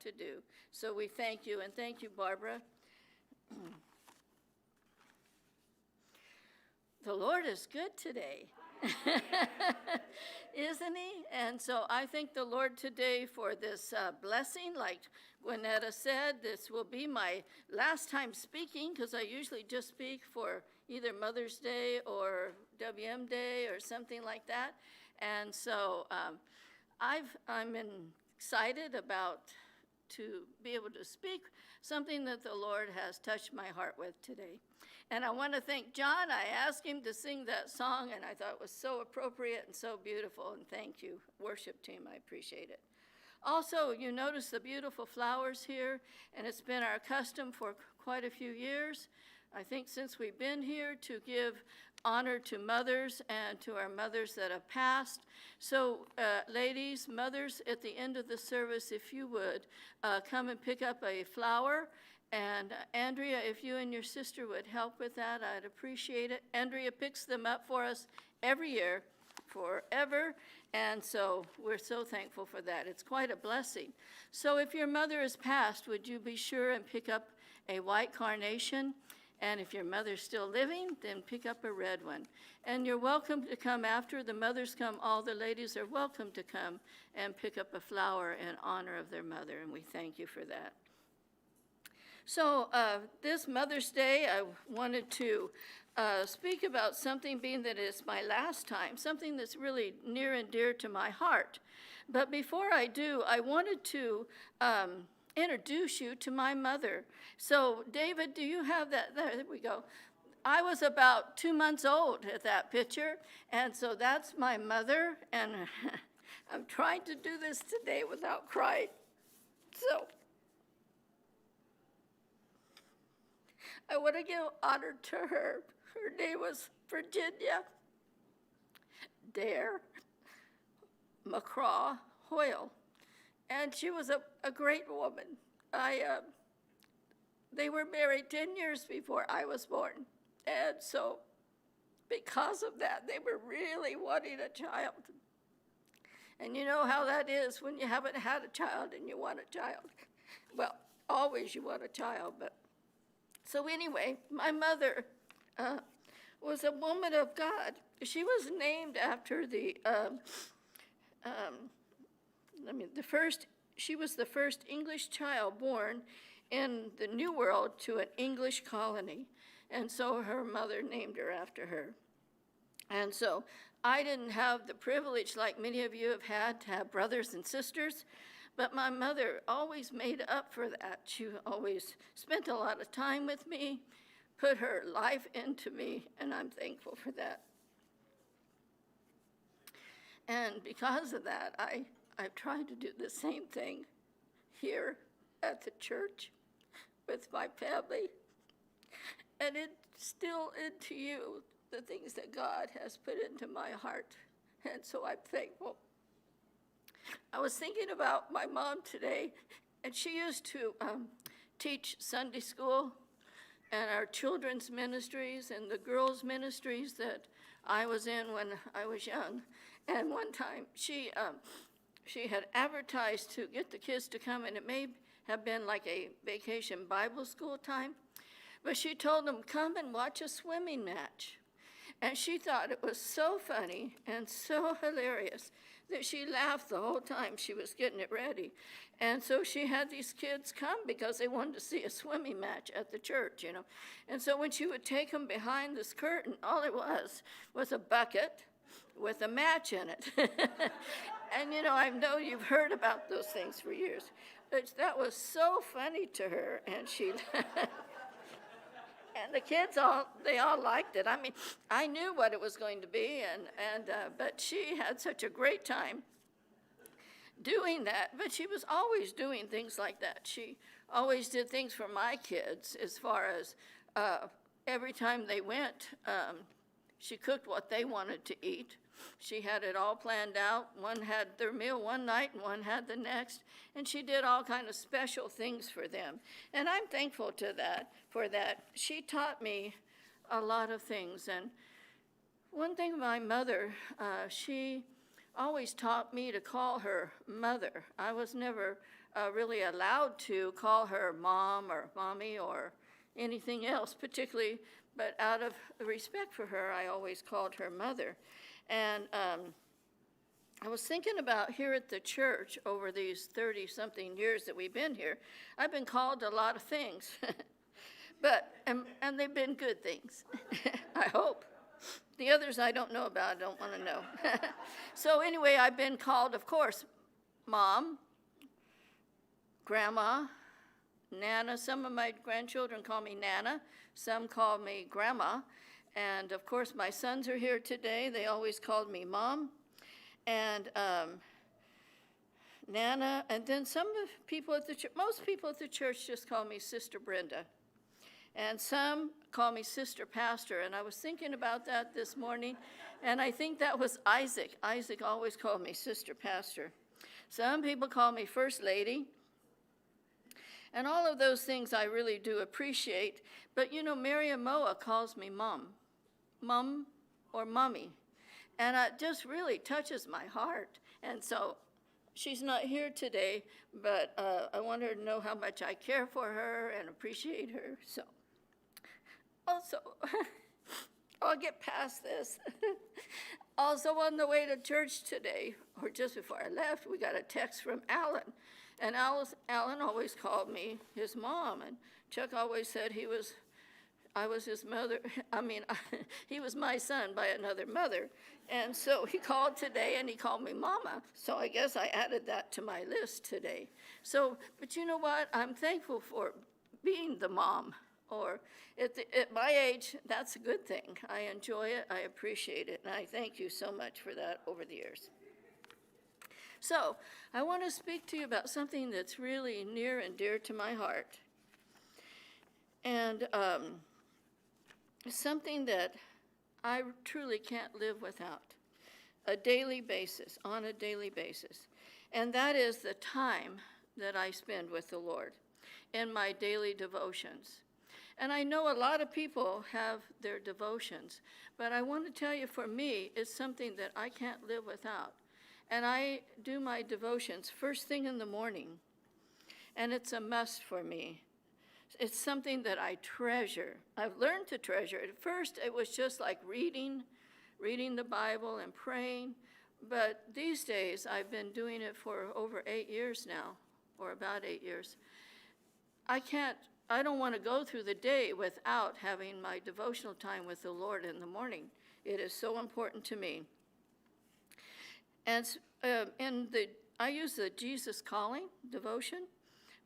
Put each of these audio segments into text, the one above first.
to do. So we thank you, and thank you, Barbara. The Lord is good today, isn't he? And so I thank the Lord today for this blessing. Like Gwinnetta said, this will be my last time speaking, because I usually just speak for either Mother's Day or WM Day or something like that. And so I'm excited about to be able to speak something that the Lord has touched my heart with today. And I want to thank John. I asked him to sing that song, and I thought it was so appropriate and so beautiful, and thank you, worship team. I appreciate it. Also, you notice the beautiful flowers here, and it's been our custom for quite a few years, I think since we've been here, to give honor to mothers and to our mothers that have passed. So ladies, mothers, at the end of the service, if you would, come and pick up a flower. And Andrea, if you and your sister would help with that, I'd appreciate it. Andrea picks them up for us every year, forever, and so we're so thankful for that. It's quite a blessing. So if your mother is passed, would you be sure and pick up a white carnation? And if your mother's still living, then pick up a red one. And you're welcome to come after the mothers come. All the ladies are welcome to come and pick up a flower in honor of their mother, and we thank you for that. So this Mother's Day, I wanted to speak about something, being that it's my last time, something that's really near and dear to my heart. But before I do, I wanted to introduce you to my mother. So David, do you have that? There we go. I was about 2 months old at that picture, and so that's my mother, and I'm trying to do this today without crying. So I want to give honor to her. Her name was Virginia Dare McCraw Hoyle, and she was a great woman. They were married 10 years before I was born, and so because of that, they were really wanting a child. And you know how that is when you haven't had a child and you want a child. Well, always you want a child, but so anyway, my mother was a woman of God. She was named after she was the first English child born in the New World to an English colony. And so her mother named her after her. And so I didn't have the privilege, like many of you have had, to have brothers and sisters. But my mother always made up for that. She always spent a lot of time with me, put her life into me, and I'm thankful for that. And because of that, I've tried to do the same thing here at the church with my family, and instill into you the things that God has put into my heart, and so I'm thankful. I was thinking about my mom today, and she used to teach Sunday school and our children's ministries and the girls' ministries that I was in when I was young. And one time she had advertised to get the kids to come, and it may have been like a vacation Bible school time, but she told them, come and watch a swimming match. And she thought it was so funny and so hilarious that she laughed the whole time she was getting it ready. And so she had these kids come because they wanted to see a swimming match at the church, you know. And so when she would take them behind this curtain, all it was a bucket with a match in it. And, you know, I know you've heard about those things for years. But that was so funny to her, and she... And the kids they all liked it. I mean, I knew what it was going to be, but she had such a great time doing that. But she was always doing things like that. She always did things for my kids, as far as every time they went, she cooked what they wanted to eat. She had it all planned out. One had their meal one night and one had the next. And she did all kind of special things for them. And I'm thankful for that. She taught me a lot of things. And one thing my mother, she always taught me to call her mother. I was never really allowed to call her mom or mommy or anything else particularly, but out of respect for her, I always called her mother. And I was thinking about here at the church over these 30-something years that we've been here, I've been called a lot of things, and they've been good things, I hope. The others I don't know about, I don't want to know. So anyway, I've been called, of course, Mom, Grandma, Nana. Some of my grandchildren call me Nana. Some call me Grandma. And, of course, my sons are here today. They always called me Mom. And Nana. And then most people at the church just call me Sister Brenda. And some call me Sister Pastor. And I was thinking about that this morning, and I think that was Isaac. Isaac always called me Sister Pastor. Some people call me First Lady. And all of those things I really do appreciate. But, Miriam Moa calls me Mom or Mommy. And it just really touches my heart. And so she's not here today, but I want her to know how much I care for her and appreciate her. So also, I'll get past this. Also on the way to church today, or just before I left, we got a text from Alan. And Alan always called me his mom, and Chuck always said I was his mother. He was my son by another mother. And so he called today, and he called me Mama. So I guess I added that to my list today. So, but you know what? I'm thankful for being the mom. Or at my age, that's a good thing. I enjoy it, I appreciate it, and I thank you so much for that over the years. So, I want to speak to you about something that's really near and dear to my heart. And something that I truly can't live without, on a daily basis. And that is the time that I spend with the Lord in my daily devotions. And I know a lot of people have their devotions, but I want to tell you, for me, it's something that I can't live without. And I do my devotions first thing in the morning, and it's a must for me. It's something that I treasure. I've learned to treasure it. At first, it was just like reading the Bible and praying, but these days, I've been doing it for over 8 years now, or about 8 years. I don't want to go through the day without having my devotional time with the Lord in the morning. It is so important to me. And I use the Jesus Calling devotion,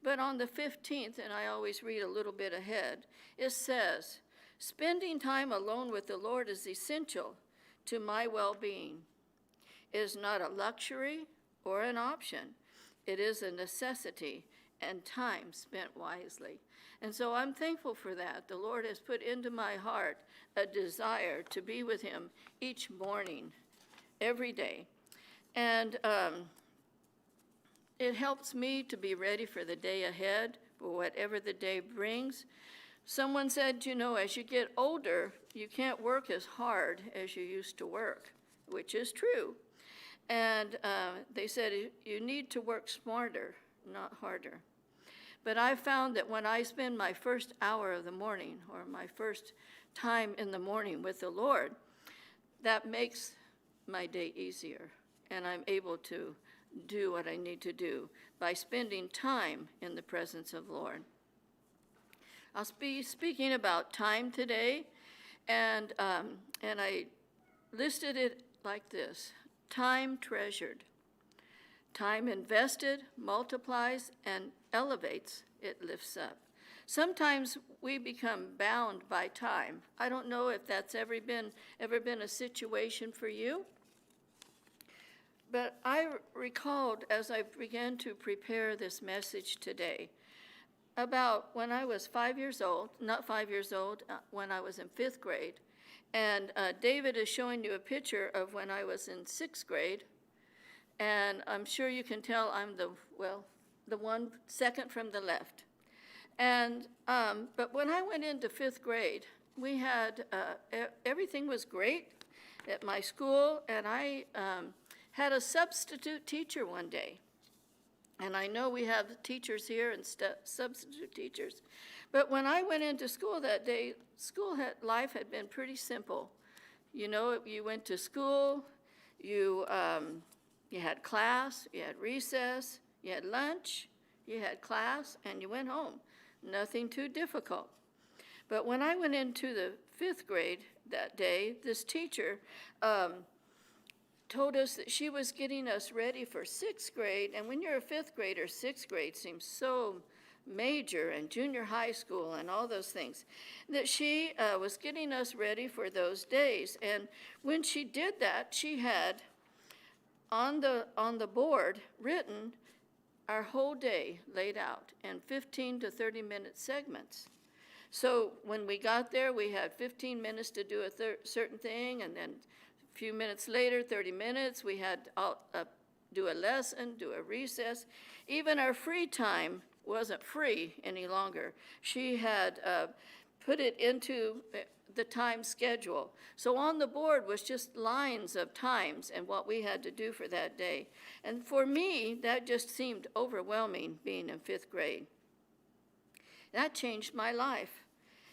but on the 15th, and I always read a little bit ahead, it says, spending time alone with the Lord is essential to my well-being. It is not a luxury or an option. It is a necessity and time spent wisely. And so I'm thankful for that. The Lord has put into my heart a desire to be with him each morning, every day. And it helps me to be ready for the day ahead, for whatever the day brings. Someone said, as you get older, you can't work as hard as you used to work, which is true. And they said you need to work smarter, not harder. But I found that when I spend my first hour of the morning, or my first time in the morning with the Lord, that makes my day easier, and I'm able to do what I need to do by spending time in the presence of the Lord. I'll be speaking about time today, and I listed it like this: time treasured. Time invested multiplies and elevates, it lifts up. Sometimes we become bound by time. I don't know if that's ever been a situation for you, but I recalled as I began to prepare this message today about when I was 5 years old, when I was in 5th grade, and David is showing you a picture of when I was in 6th grade. And I'm sure you can tell I'm the one second from the left. And but when I went into 5th grade, we had everything was great at my school, and I had a substitute teacher one day. And I know we have teachers here and substitute teachers. But when I went into school that day, life had been pretty simple. You know, you went to school, you had class, you had recess, you had lunch, you had class, and you went home. Nothing too difficult. But when I went into the 5th grade that day, this teacher told us that she was getting us ready for 6th grade. And when you're a 5th grader, 6th grade seems so major, and junior high school and all those things, that she was getting us ready for those days. And when she did that, she had on the board written our whole day laid out in 15 to 30 minute segments. So when we got there, we had 15 minutes to do a certain thing, and then a few minutes later, 30 minutes, we had do a lesson, do a recess. Even our free time wasn't free any longer. She had put it into the time schedule. So on the board was just lines of times and what we had to do for that day. And for me, that just seemed overwhelming, being in 5th grade. That changed my life.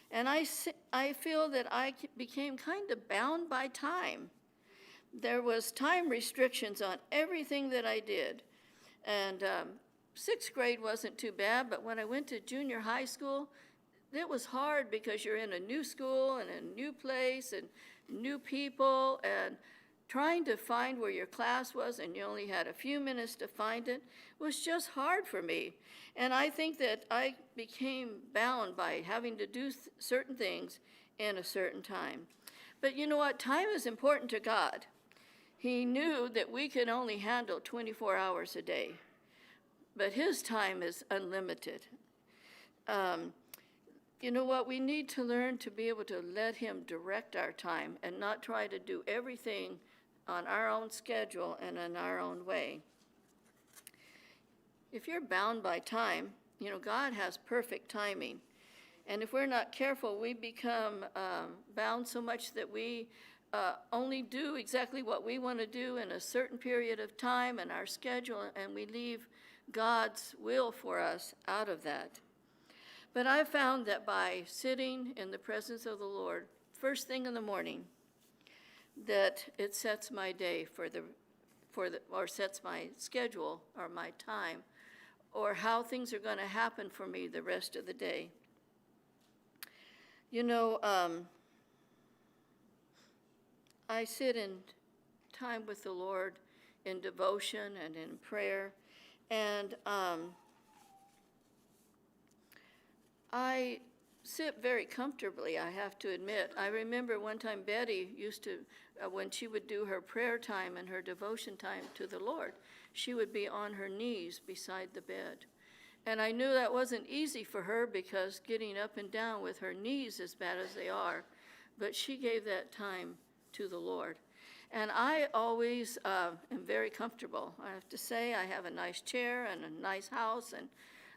And I feel that I became kind of bound by time. There was time restrictions on everything that I did. And 6th grade wasn't too bad, but when I went to junior high school, it was hard because you're in a new school and a new place and new people, and trying to find where your class was, and you only had a few minutes to find it, was just hard for me. And I think that I became bound by having to do certain things in a certain time. But you know what? Time is important to God. He knew that we could only handle 24 hours a day, but his time is unlimited. You know what? We need to learn to be able to let him direct our time and not try to do everything on our own schedule and in our own way. If you're bound by time, you know, God has perfect timing. And if we're not careful, we become bound so much that we only do exactly what we want to do in a certain period of time in our schedule, and we leave God's will for us out of that. But I found that by sitting in the presence of the Lord first thing in the morning, that it sets my day or sets my schedule or my time, or how things are going to happen for me the rest of the day. You know, I sit in time with the Lord in devotion and in prayer, and I sit very comfortably, I have to admit. I remember one time Betty used to, when she would do her prayer time and her devotion time to the Lord, she would be on her knees beside the bed. And I knew that wasn't easy for her, because getting up and down with her knees as bad as they are, but she gave that time to the Lord. And I always am very comfortable. I have to say, I have a nice chair and a nice house, and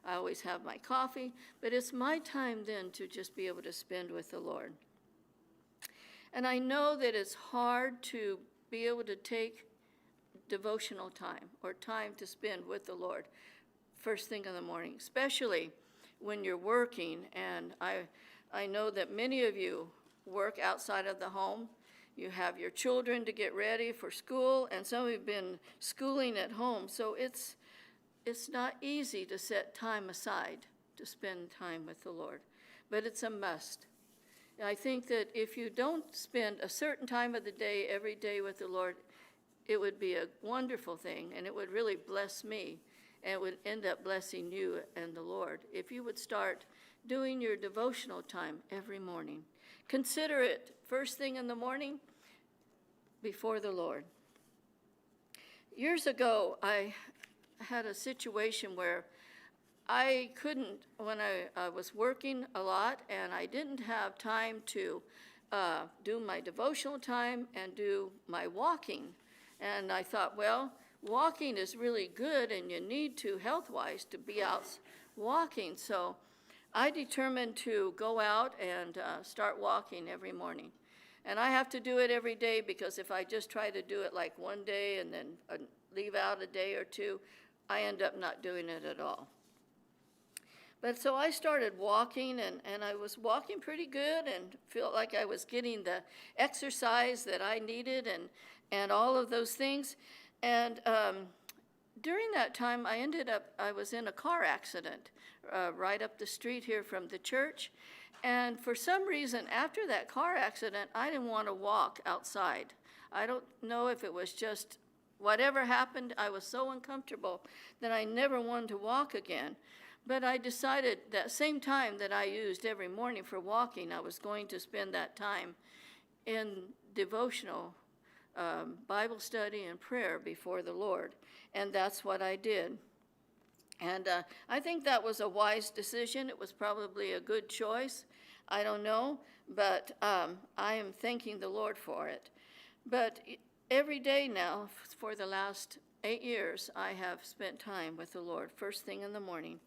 I always have my coffee, but it's my time then to just be able to spend with the Lord. And I know that it's hard to be able to take devotional time or time to spend with the Lord first thing in the morning, especially when you're working. And I know that many of you work outside of the home. You have your children to get ready for school, and some have been schooling at home. So it's not easy to set time aside to spend time with the Lord, but it's a must. I think that if you don't spend a certain time of the day every day with the Lord, it would be a wonderful thing, and it would really bless me, and it would end up blessing you and the Lord if you would start doing your devotional time every morning. Consider it first thing in the morning before the Lord. Years ago, I had a situation where I couldn't, when I was working a lot, and I didn't have time to do my devotional time and do my walking. And I thought, well, walking is really good, and you need to, health-wise, to be out walking. So I determined to go out and start walking every morning. And I have to do it every day, because if I just try to do it like one day and then leave out a day or two, I end up not doing it at all. But so I started walking, and I was walking pretty good and felt like I was getting the exercise that I needed and all of those things. And during that time, I was in a car accident right up the street here from the church. And for some reason, after that car accident, I didn't want to walk outside. I don't know if it was just whatever happened, I was so uncomfortable that I never wanted to walk again. But I decided that same time that I used every morning for walking, I was going to spend that time in devotional Bible study and prayer before the Lord. And that's what I did. And I think that was a wise decision. It was probably a good choice. I don't know, but I am thanking the Lord for it. But every day now, for the last 8 years, I have spent time with the Lord, first thing in the morning.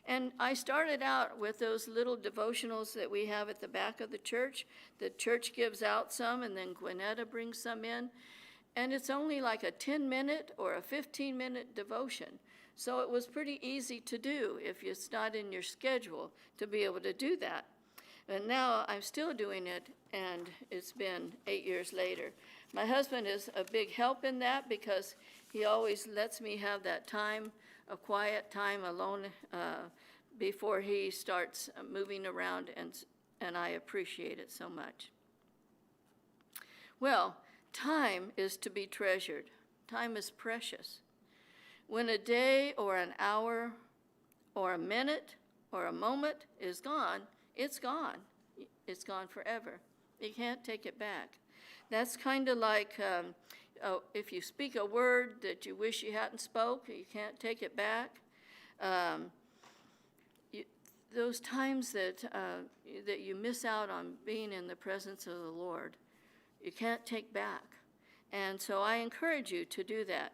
And I started out with those little devotionals that we have at the back of the church. The church gives out some, and then Gwinnetta brings some in. And it's only like a 10-minute or a 15-minute devotion. So it was pretty easy to do if it's not in your schedule to be able to do that. And now I'm still doing it, and it's been 8 years later. My husband is a big help in that because he always lets me have that time, a quiet time alone before he starts moving around, and I appreciate it so much. Well, time is to be treasured. Time is precious. When a day or an hour or a minute or a moment is gone, it's gone. It's gone forever. You can't take it back. That's kind of like if you speak a word that you wish you hadn't spoke, you can't take it back. Those times that you miss out on being in the presence of the Lord, you can't take back. And so I encourage you to do that.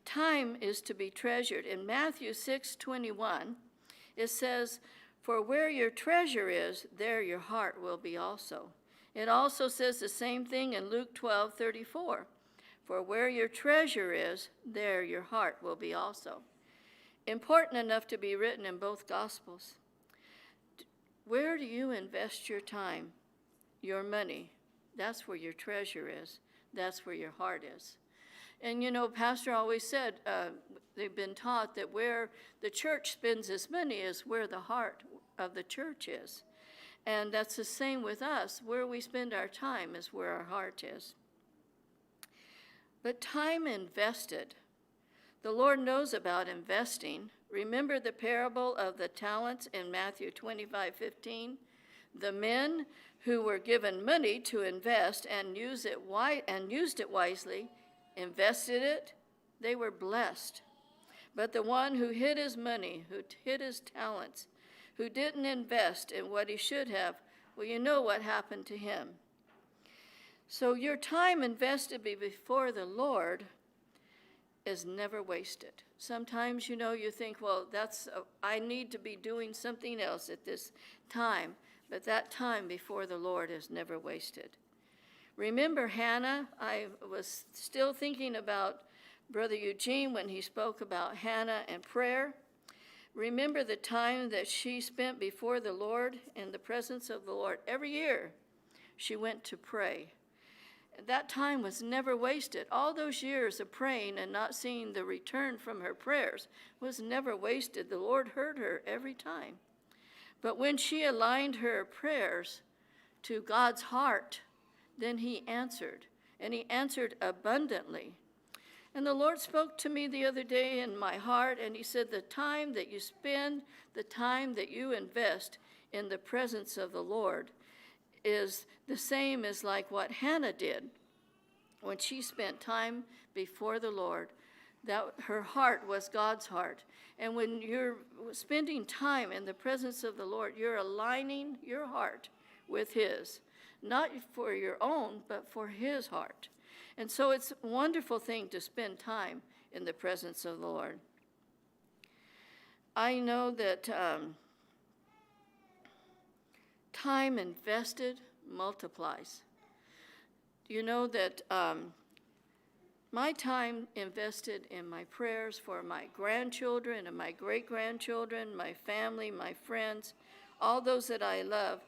Time is to be treasured. In Matthew 6:21, it says, "For where your treasure is, there your heart will be also." It also says the same thing in Luke 12:34. "For where your treasure is, there your heart will be also." Important enough to be written in both Gospels. Where do you invest your time, your money? That's where your treasure is. That's where your heart is. And you know, Pastor always said, they've been taught that where the church spends its money is where the heart of the church is. And that's the same with us. Where we spend our time is where our heart is. But time invested. The Lord knows about investing. Remember the parable of the talents in Matthew 25:15? The men who were given money to invest and used it wisely, invested it, they were blessed. But the one who hid his money, who hid his talents, who didn't invest in what he should have, well, you know what happened to him. So your time invested before the Lord is never wasted. Sometimes, you know, you think, well, I need to be doing something else at this time, but that time before the Lord is never wasted. Remember Hannah? I was still thinking about Brother Eugene when he spoke about Hannah and prayer. Remember the time that she spent before the Lord in the presence of the Lord. Every year she went to pray. That time was never wasted. All those years of praying and not seeing the return from her prayers was never wasted. The Lord heard her every time. But when she aligned her prayers to God's heart, then he answered, and he answered abundantly. And the Lord spoke to me the other day in my heart, and he said, the time that you spend, the time that you invest in the presence of the Lord is the same as like what Hannah did when she spent time before the Lord. That her heart was God's heart. And when you're spending time in the presence of the Lord, you're aligning your heart with his. Not for your own, but for his heart. And so it's a wonderful thing to spend time in the presence of the Lord. I know that time invested multiplies. You know that my time invested in my prayers for my grandchildren and my great-grandchildren, my family, my friends, all those that I love,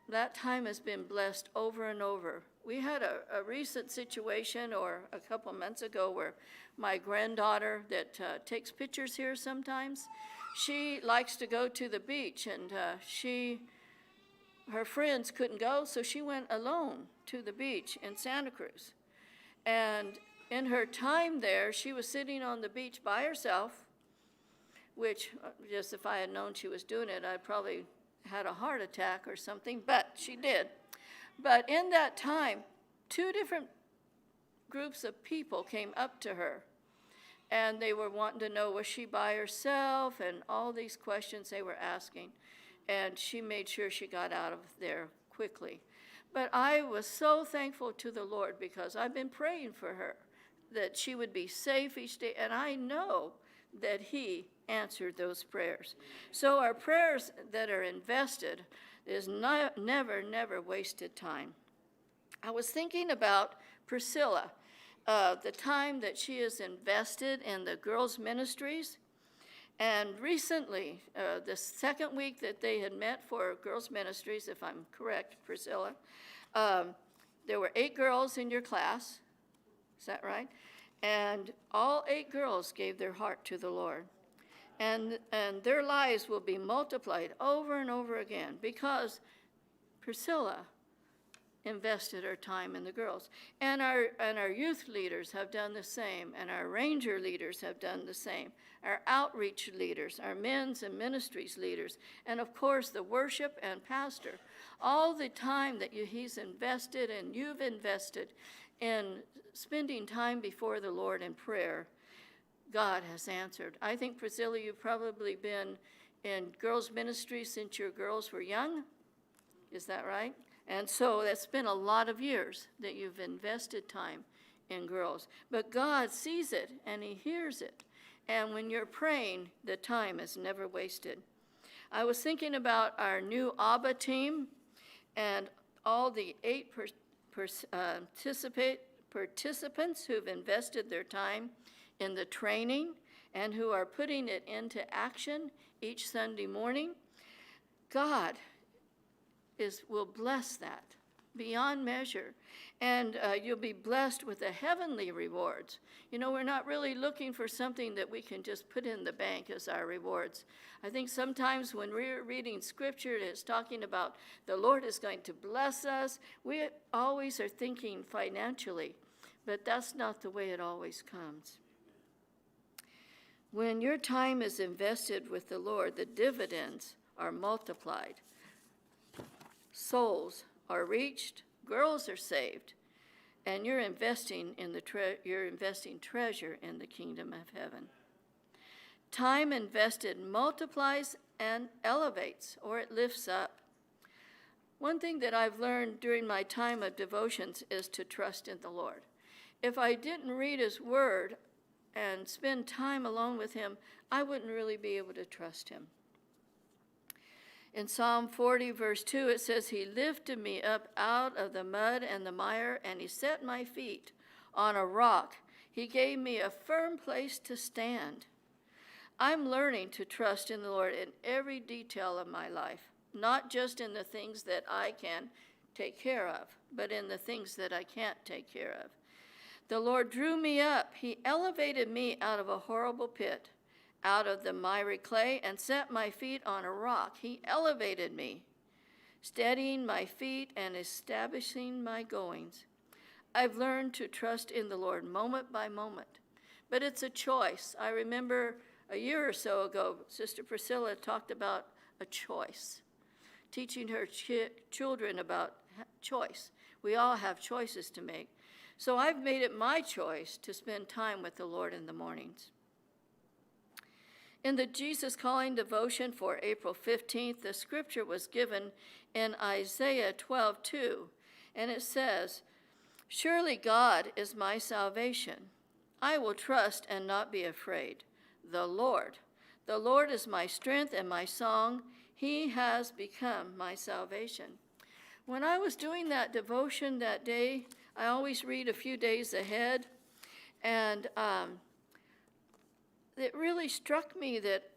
that time has been blessed over and over. We had a recent situation, or a couple months ago, where my granddaughter that takes pictures here sometimes, she likes to go to the beach, and her friends couldn't go, so she went alone to the beach in Santa Cruz. And in her time there, she was sitting on the beach by herself, which just if I had known she was doing it, I'd probably had a heart attack or something, but she did. But in that time, 2 different groups of people came up to her, and they were wanting to know, was she by herself, and all these questions they were asking. And she made sure she got out of there quickly. But I was so thankful to the Lord, because I've been praying for her, that she would be safe each day, and I know that he answered those prayers. So our prayers that are invested is never wasted time. I was thinking about Priscilla, the time that she has invested in the girls' ministries. And recently, the second week that they had met for girls' ministries, if I'm correct, Priscilla, there were 8 girls in your class. Is that right? And all 8 girls gave their heart to the Lord. And their lives will be multiplied over and over again, because Priscilla invested her time in the girls. And our youth leaders have done the same, and our ranger leaders have done the same, our outreach leaders, our men's and ministries leaders, and of course the worship and pastor. All the time that he's invested and you've invested in spending time before the Lord in prayer, God has answered. I think, Priscilla, you've probably been in girls' ministry since your girls were young. Is that right? And so that's been a lot of years that you've invested time in girls. But God sees it and he hears it. And when you're praying, the time is never wasted. I was thinking about our new ABBA team and all the 8 participants who've invested their time in the training and who are putting it into action each Sunday morning. God will bless that beyond measure, and you'll be blessed with the heavenly rewards. You know, we're not really looking for something that we can just put in the bank as our rewards. I think sometimes when we're reading scripture, it's talking about the Lord is going to bless us. We always are thinking financially, but that's not the way it always comes. When your time is invested with the Lord, the dividends are multiplied. Souls are reached, girls are saved, and you're investing treasure in the kingdom of heaven. Time invested multiplies and elevates, or it lifts up. One thing that I've learned during my time of devotions is to trust in the Lord. If I didn't read his word and spend time alone with him, I wouldn't really be able to trust him. In Psalm 40, verse 2, it says, he lifted me up out of the mud and the mire, and he set my feet on a rock. He gave me a firm place to stand. I'm learning to trust in the Lord in every detail of my life, not just in the things that I can take care of, but in the things that I can't take care of. The Lord drew me up. He elevated me out of a horrible pit, out of the miry clay, and set my feet on a rock. He elevated me, steadying my feet and establishing my goings. I've learned to trust in the Lord moment by moment, but it's a choice. I remember a year or so ago, Sister Priscilla talked about a choice, teaching her children about choice. We all have choices to make. So I've made it my choice to spend time with the Lord in the mornings. In the Jesus Calling devotion for April 15th, the scripture was given in Isaiah 12:2, and it says, surely God is my salvation. I will trust and not be afraid. The Lord is my strength and my song. He has become my salvation. When I was doing that devotion that day, I always read a few days ahead, And it really struck me that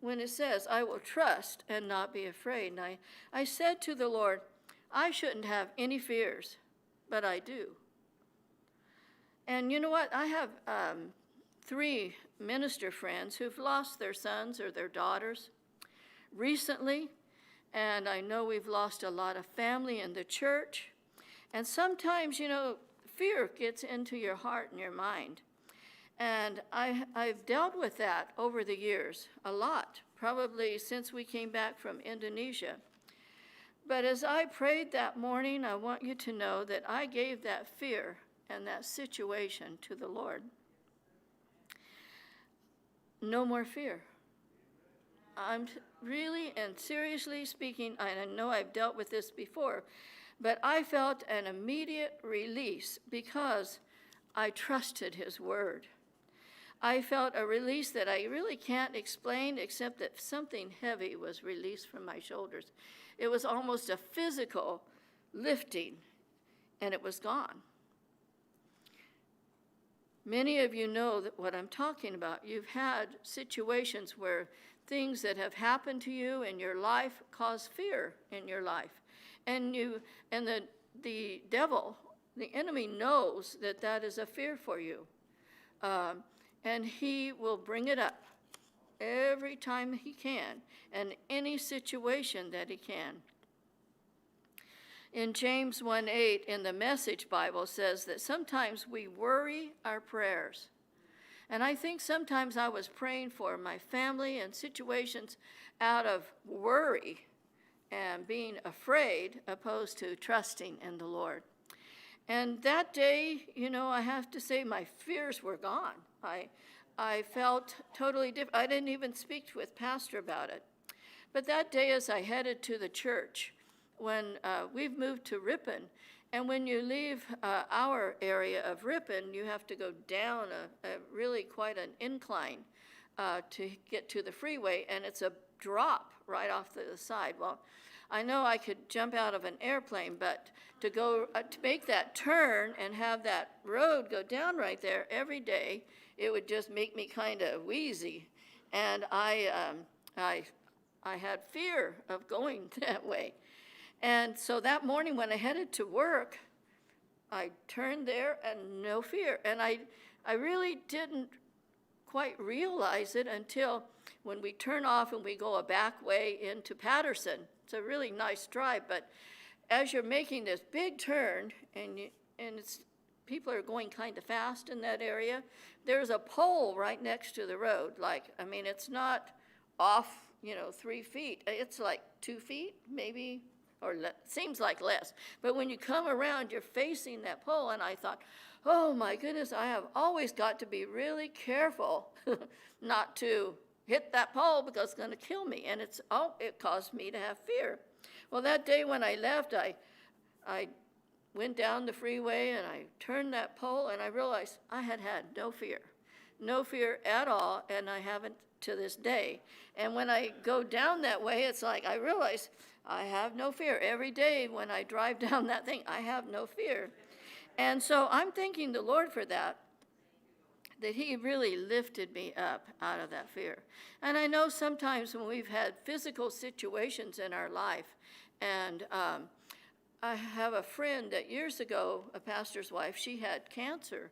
when it says, I will trust and not be afraid. And I said to the Lord, I shouldn't have any fears, but I do. And you know what? I have 3 minister friends who've lost their sons or their daughters recently, and I know we've lost a lot of family in the church. And sometimes, fear gets into your heart and your mind. And I've dealt with that over the years a lot, probably since we came back from Indonesia. But as I prayed that morning, I want you to know that I gave that fear and that situation to the Lord. No more fear. I'm really and seriously speaking, I know I've dealt with this before, but I felt an immediate release because I trusted his word. I felt a release that I really can't explain, except that something heavy was released from my shoulders. It was almost a physical lifting, and it was gone. Many of you know what I'm talking about. You've had situations where things that have happened to you in your life cause fear in your life. And the devil, the enemy, knows that that is a fear for you. And he will bring it up every time he can, and any situation that he can. In James 1:8 in the Message Bible says that sometimes we worry our prayers. And I think sometimes I was praying for my family and situations out of worry and being afraid, opposed to trusting in the Lord. And that day, I have to say my fears were gone. I felt totally different. I didn't even speak with Pastor about it. But that day as I headed to the church, when we've moved to Ripon, and when you leave our area of Ripon, you have to go down a really quite an incline to get to the freeway, and it's a drop right off to the side. Well, I know I could jump out of an airplane, but to go to make that turn and have that road go down right there every day, it would just make me kind of wheezy, and I had fear of going that way. And so that morning when I headed to work, I turned there and no fear. And I really didn't quite realize it until when we turn off and we go a back way into Patterson. It's a really nice drive, but as you're making this big turn and people are going kind of fast in that area, there's a pole right next to the road. It's not off, 3 feet. It's like 2 feet, maybe, or seems like less. But when you come around, you're facing that pole, and I thought, oh my goodness, I have always got to be really careful not to hit that pole because it's going to kill me, and it caused me to have fear. Well, that day when I left, I went down the freeway and I turned that pole, and I realized I had no fear at all, and I haven't to this day. And when I go down that way, it's like I realize I have no fear. Every day when I drive down that thing, I have no fear. And so I'm thanking the Lord for that he really lifted me up out of that fear. And I know sometimes when we've had physical situations in our life, and I have a friend that years ago, a pastor's wife, she had cancer,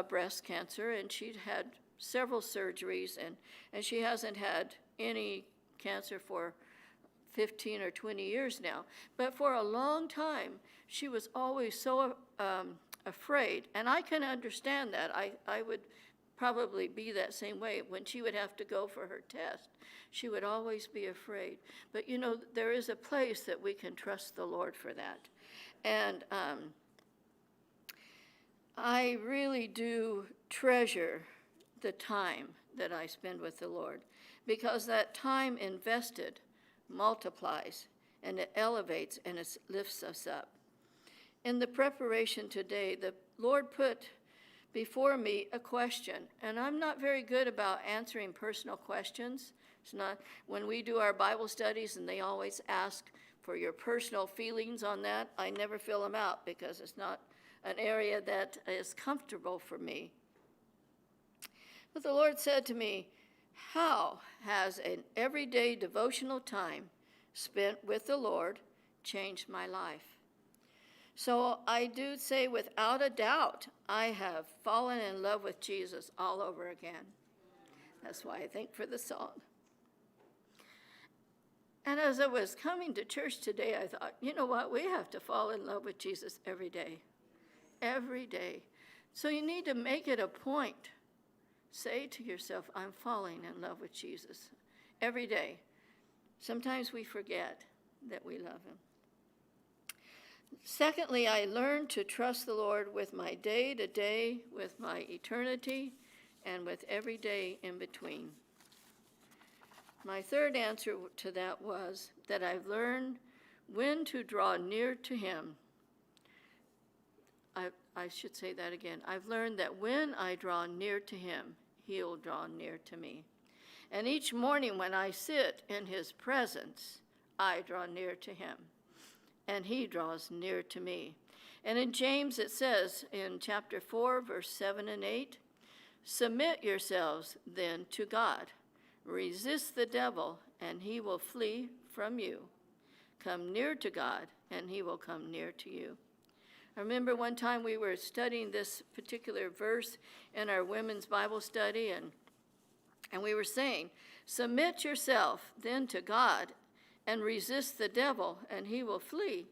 breast cancer, and she'd had several surgeries, and she hasn't had any cancer for 15 or 20 years now. But for a long time, she was always so afraid, and I can understand that. I would probably be that same way. When she would have to go for her test, she would always be afraid. But there is a place that we can trust the Lord for that. And I really do treasure the time that I spend with the Lord, because that time invested multiplies, and it elevates, and it lifts us up. In the preparation today, the Lord put before me a question, and I'm not very good about answering personal questions. It's not when we do our Bible studies and they always ask for your personal feelings on that. I never fill them out because it's not an area that is comfortable for me. But the Lord said to me, how has an everyday devotional time spent with the Lord changed my life? So I do say without a doubt, I have fallen in love with Jesus all over again. That's why I thank for the song. And as I was coming to church today, I thought, you know what? We have to fall in love with Jesus every day. Every day. So you need to make it a point. Say to yourself, I'm falling in love with Jesus every day. Sometimes we forget that we love him. Secondly, I learned to trust the Lord with my day-to-day, with my eternity, and with every day in between. My third answer to that was that I've learned when to draw near to him. I should say that again. I've learned that when I draw near to him, he'll draw near to me. And each morning when I sit in his presence, I draw near to him, and he draws near to me. And in James it says in chapter 4, verse 7 and 8, submit yourselves then to God. Resist the devil, and he will flee from you. Come near to God, and he will come near to you. I remember one time we were studying this particular verse in our women's Bible study, and we were saying, submit yourself then to God and resist the devil, and he will flee.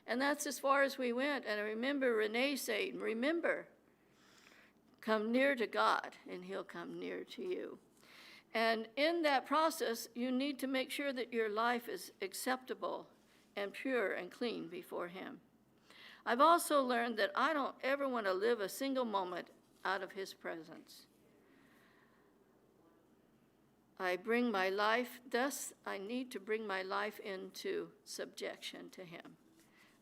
And that's as far as we went. And I remember Renee saying, remember, come near to God, and he'll come near to you. And in that process, you need to make sure that your life is acceptable and pure and clean before him. I've also learned that I don't ever want to live a single moment out of his presence. I need to bring my life into subjection to him.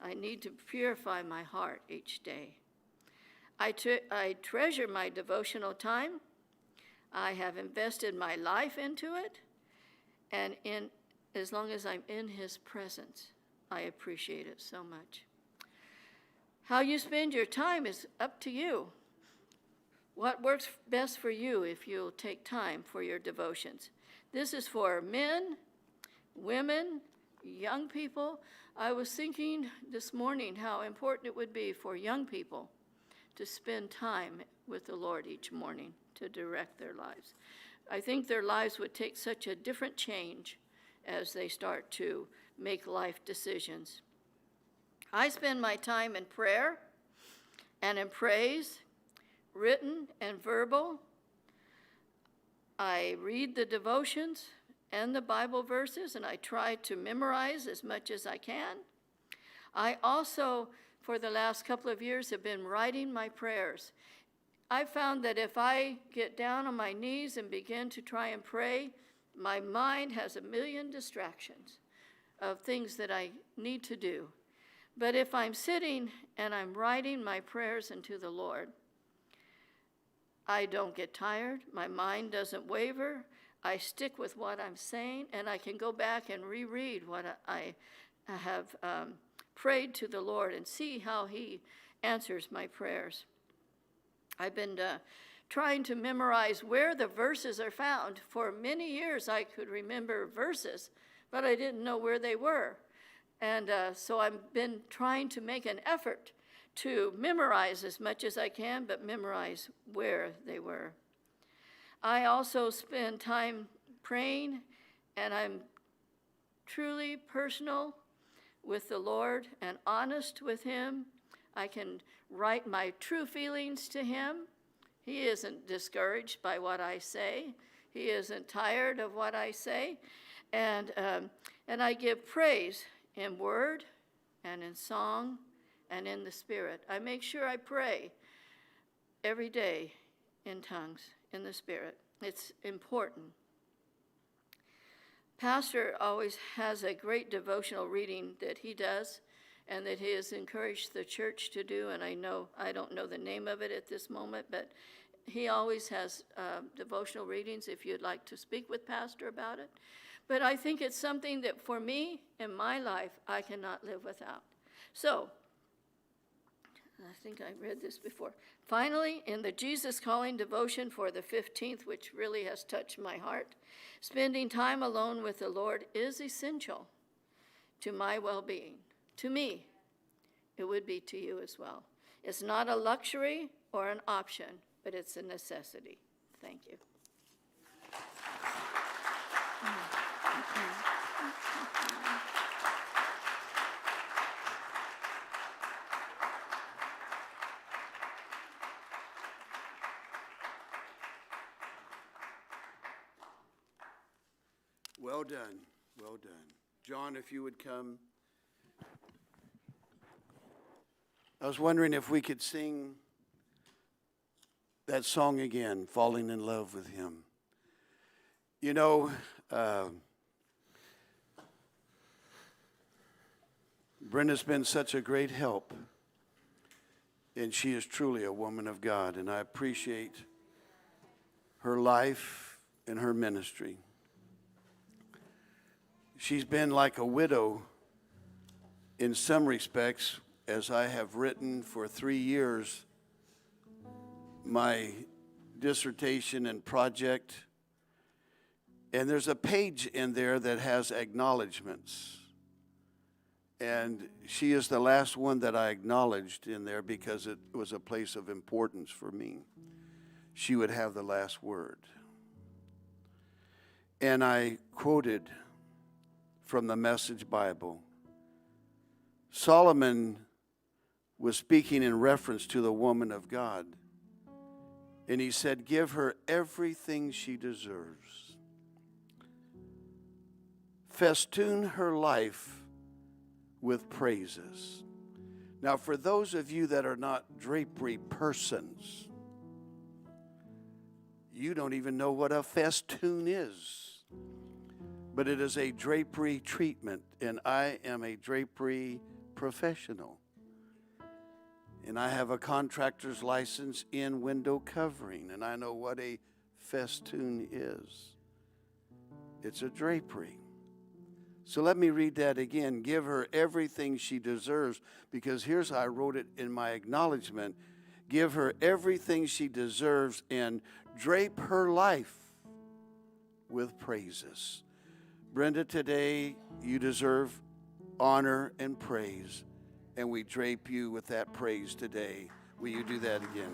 I need to purify my heart each day. I treasure my devotional time. I have invested my life into it, and as long as I'm in his presence, I appreciate it so much. How you spend your time is up to you. What works best for you if you'll take time for your devotions? This is for men, women, young people. I was thinking this morning how important it would be for young people to spend time with the Lord each morning to direct their lives. I think their lives would take such a different change as they start to make life decisions. I spend my time in prayer and in praise, written and verbal. I read the devotions and the Bible verses, and I try to memorize as much as I can. I also, for the last couple of years, have been writing my prayers. I found that if I get down on my knees and begin to try and pray, my mind has a million distractions of things that I need to do. But if I'm sitting and I'm writing my prayers unto the Lord, I don't get tired, my mind doesn't waver, I stick with what I'm saying, and I can go back and reread what I have prayed to the Lord and see how he answers my prayers. I've been trying to memorize where the verses are found. For many years I could remember verses, but I didn't know where they were. And so I've been trying to make an effort to memorize as much as I can, but memorize where they were. I also spend time praying, and I'm truly personal with the Lord and honest with him. I can write my true feelings to him. He isn't discouraged by what I say. He isn't tired of what I say. And I give praise in word and in song and in the Spirit. I make sure I pray every day in tongues, in the Spirit. It's important. Pastor always has a great devotional reading that he does and that he has encouraged the church to do, and I don't know the name of it at this moment, but he always has devotional readings if you'd like to speak with Pastor about it. But I think it's something that for me, in my life, I cannot live without. So, I think I read this before. Finally, in the Jesus Calling devotion for the 15th, which really has touched my heart, spending time alone with the Lord is essential to my well-being. To me, it would be to you as well. It's not a luxury or an option, but it's a necessity. Thank you. Well done, well done. John, if you would come. I was wondering if we could sing that song again, Falling in Love with Him. You know, Brenda's been such a great help, and she is truly a woman of God, and I appreciate her life and her ministry. She's been like a widow in some respects, as I have written for 3 years my dissertation and project. And there's a page in there that has acknowledgments. And she is the last one that I acknowledged in there because it was a place of importance for me. She would have the last word. And I quoted from the Message Bible. Solomon was speaking in reference to the woman of God. And he said, give her everything she deserves. Festoon her life with praises. Now, for those of you that are not drapery persons, you don't even know what a festoon is. But it is a drapery treatment, and I am a drapery professional. And I have a contractor's license in window covering, and I know what a festoon is. It's a drapery. So let me read that again. Give her everything she deserves, because here's how I wrote it in my acknowledgement. Give her everything she deserves and drape her life with praises. Brenda, today you deserve honor and praise, and we drape you with that praise today. Will you do that again?